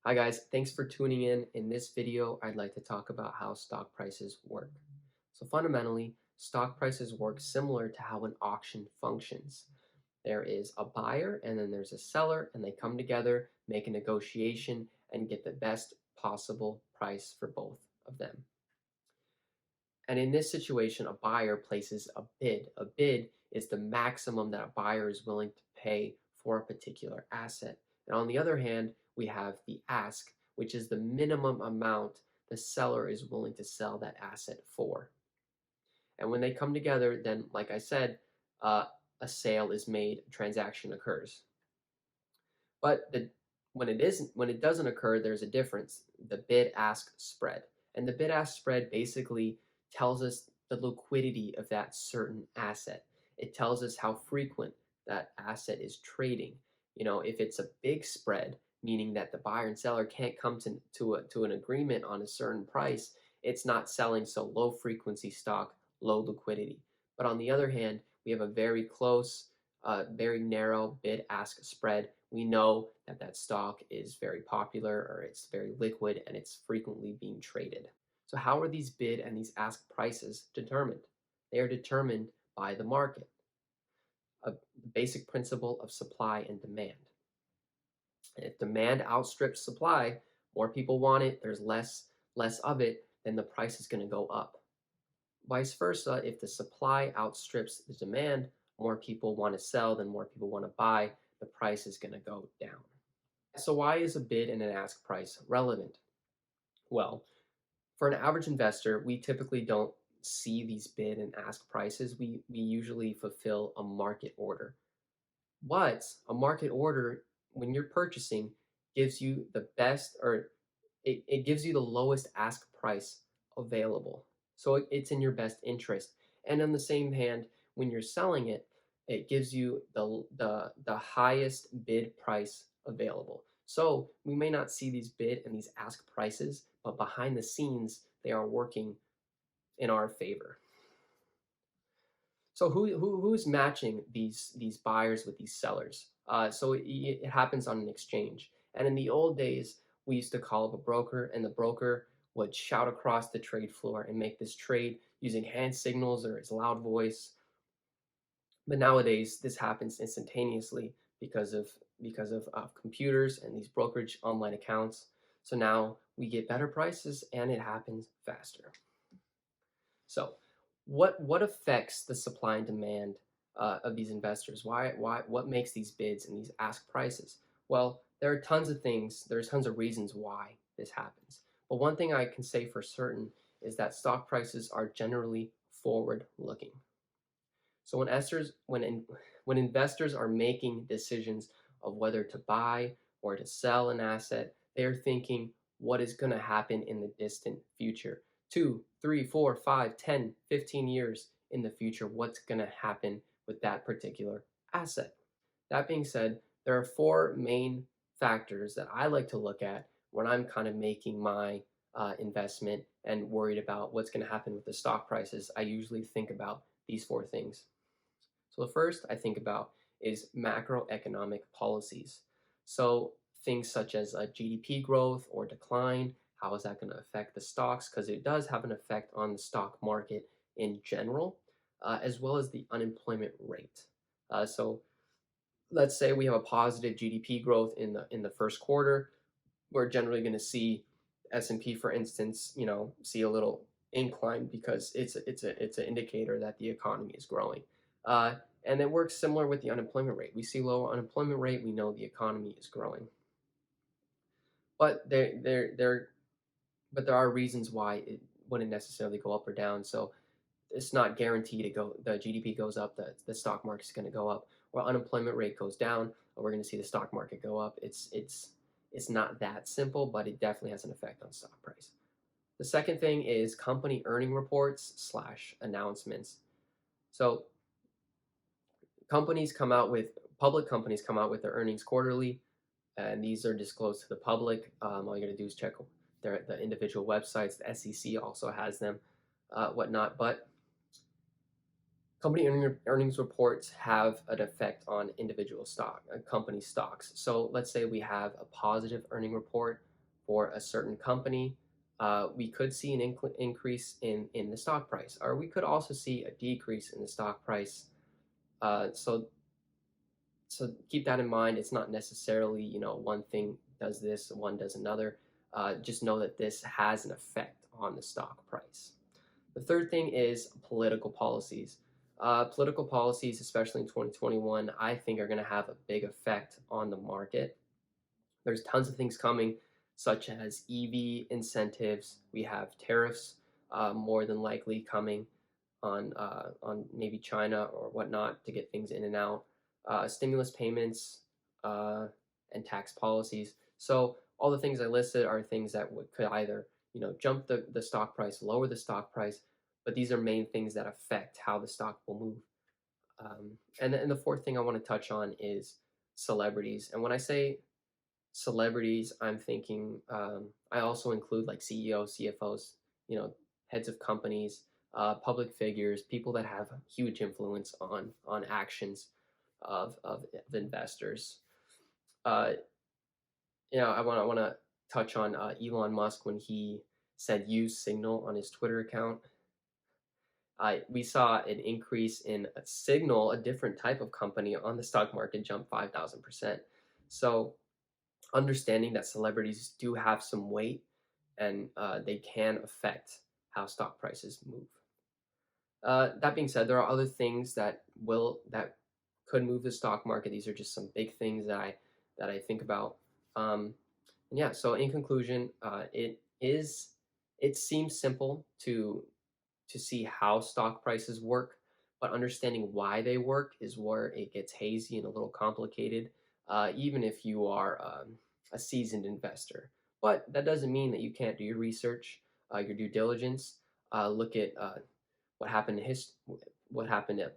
Hi guys, thanks for tuning in. In this video, I'd like to talk about how stock prices work. So fundamentally, stock prices work similar to how an auction functions. There is a buyer and then there's a seller, and they come together, make a negotiation, and get the best possible price for both of them. And in this situation, a buyer places a bid. A bid is the maximum that a buyer is willing to pay for a particular asset. And on the other hand, we have the ask, which is the minimum amount the seller is willing to sell that asset for. And when they come together, then, like I said, uh, a sale is made, a transaction occurs. But when it doesn't occur, there's a difference. The bid-ask spread. And the bid-ask spread basically tells us the liquidity of that certain asset. It tells us how frequent that asset is trading. If it's a big spread, meaning that the buyer and seller can't come to an agreement on a certain price, it's not selling, so low frequency stock, low liquidity. But on the other hand, we have a very close, very narrow bid-ask spread. We know that that stock is very popular, or it's very liquid, and it's frequently being traded. So how are these bid and these ask prices determined? They are determined by the market, a basic principle of supply and demand. And if demand outstrips supply, more people want it, there's less of it, then the price is going to go up. Vice versa, if the supply outstrips the demand, more people want to sell, then more people want to buy, the price is going to go down. So why is a bid and an ask price relevant? Well, for an average investor, we typically don't see these bid and ask prices. We usually fulfill a market order. But a market order, when you're purchasing, gives you the best, or it gives you the lowest ask price available. So it's in your best interest. And on the same hand, when you're selling it, it gives you the highest bid price available. So we may not see these bid and these ask prices, but behind the scenes, they are working in our favor. So who's matching these buyers with these sellers? So it happens on an exchange. And in the old days, we used to call up a broker, and the broker would shout across the trade floor and make this trade using hand signals or his loud voice. But nowadays, this happens instantaneously because of computers and these brokerage online accounts. So now we get better prices, and it happens faster. So what affects the supply and demand of these investors? What makes these bids and these ask prices? Well, there are tons of things. There's tons of reasons why this happens. But one thing I can say for certain is that stock prices are generally forward-looking. So when investors are making decisions of whether to buy or to sell an asset, they're thinking what is going to happen in the distant future. 2, 3, 4, 5, 10, 15 years in the future, what's going to happen with that particular asset. That being said, there are four main factors that I like to look at when I'm kind of making my investment and worried about what's going to happen with the stock prices. I usually think about these four things. So the first I think about is macroeconomic policies. So things such as GDP growth or decline, how is that going to affect the stocks? Because it does have an effect on the stock market in general, as well as the unemployment rate. So let's say we have a positive GDP growth in the first quarter. We're generally going to see S&P, for instance, see a little incline because it's an indicator that the economy is growing. And it works similar with the unemployment rate. We see lower unemployment rate, we know the economy is growing. But there are reasons why it wouldn't necessarily go up or down. So it's not guaranteed to go. The GDP goes up, the stock market is going to go up. Or unemployment rate goes down, or we're going to see the stock market go up. It's not that simple, but it definitely has an effect on stock price. The second thing is company earning reports / announcements. So public companies come out with their earnings quarterly, and these are disclosed to the public. All you got to do is check the individual websites. The SEC also has them, whatnot. But company earnings reports have an effect on individual company stocks. So let's say we have a positive earning report. for a certain company, we could see an increase in the stock price, or we could also see a decrease in the stock price. So keep that in mind. It's not necessarily, one thing does this, one does another. Just know that this has an effect on the stock price. The third thing is political policies. Political policies, especially in 2021, I think are going to have a big effect on the market. There's tons of things coming, such as EV incentives. We have tariffs more than likely coming on maybe China or whatnot to get things in and out, stimulus payments, uh, and tax policies. So all the things I listed are things that could either jump the stock price, lower the stock price, but these are main things that affect how the stock will move. And the fourth thing I want to touch on is celebrities. And when I say celebrities, I'm thinking I also include like CEOs, CFOs, heads of companies, public figures, people that have huge influence on actions of investors. Uh, I want to touch on Elon Musk when he said use Signal on his Twitter account. We saw an increase in a Signal, a different type of company on the stock market, jump 5,000%. So understanding that celebrities do have some weight and they can affect how stock prices move. That being said, there are other things that could move the stock market. These are just some big things that I think about. And yeah, so in conclusion, it seems simple to see how stock prices work, but understanding why they work is where it gets hazy and a little complicated, even if you are a seasoned investor. But that doesn't mean that you can't do your research, your due diligence, look at what happened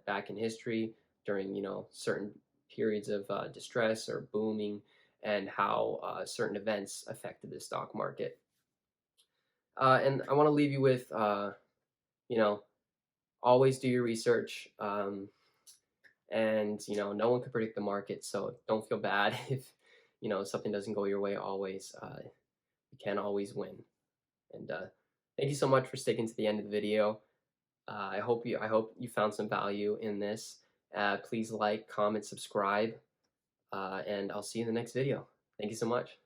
back in history during certain periods of distress or booming, and how certain events affected the stock market. And I want to leave you with you know always do your research. And no one can predict the market, so don't feel bad if something doesn't go your way. Always, you can always win. And thank you so much for sticking to the end of the video. I hope you found some value in this. Please like, comment, subscribe, and I'll see you in the next video. Thank you so much.